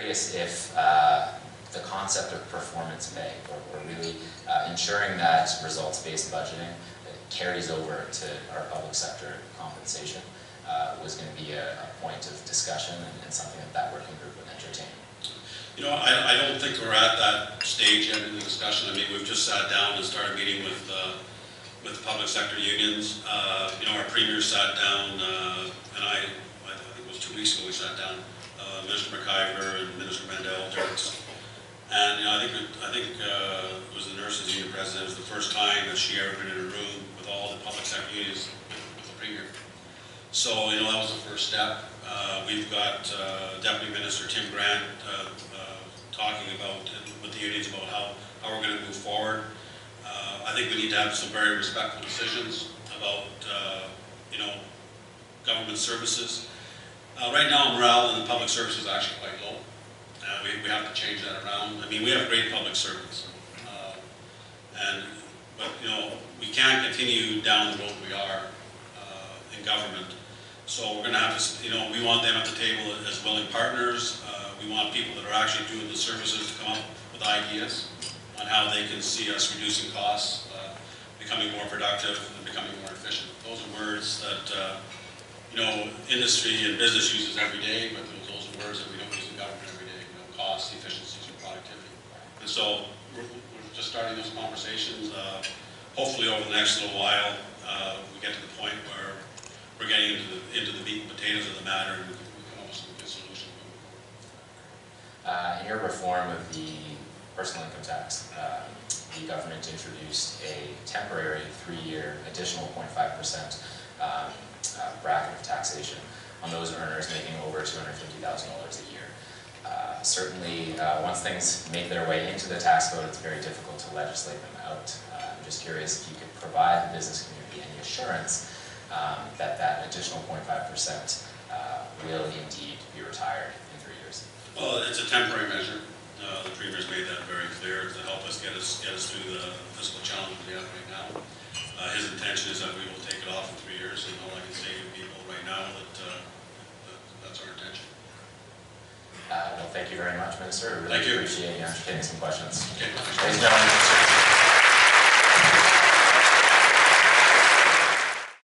curious if the concept of performance pay, or really ensuring that results-based budgeting carries over to our public sector compensation, was going to be a point of discussion and something that working group would entertain. You know, I don't think we're at that stage yet in the discussion. I mean, we've just sat down and started meeting with the public sector unions. You know, our premier sat down, and I think it was 2 weeks ago we sat down, Minister McIver and Minister Mandel, and you know, I think it was the nurses union president. It was the first time that she ever been in a room with all the public sector unions with the premier. So you know, that was the first step. We've got Deputy Minister Tim Grant talking about with the unions about how we're going to move forward. I think we need to have some very respectful decisions about you know, government services. Right now, morale in the public service is actually quite low. We have to change that around. I mean, we have great public servants, but you know, we can't continue down the road we are in government. So we're going to have to, you know, we want them at the table as willing partners. We want people that are actually doing the services to come up with ideas on how they can see us reducing costs, becoming more productive, and becoming more efficient. Those are words that you know, industry and business uses every day, but those are words that we don't use in government every day. You know, cost, efficiencies, and productivity. And so we're just starting those conversations. Hopefully, over the next little while, we get to the point where we're getting into the meat and potatoes of the matter, and we come up with some good solutions. In your reform of the personal income tax, the government introduced a temporary 3-year additional 0.5% bracket of taxation on those earners making over $250,000 a year. Certainly, once things make their way into the tax code, it's very difficult to legislate them out. I'm just curious if you could provide the business community any assurance that that additional 0.5% will indeed be retired in 3 years. Well, it's a temporary measure. The Premier's made that very clear to help us get us through the fiscal challenges we have right now. His intention is that we will take it off in 3 years, and all I can say to people right now that that's our intention. Well, thank you very much, Minister. I really appreciate you entertaining some questions. Okay. Ladies and gentlemen.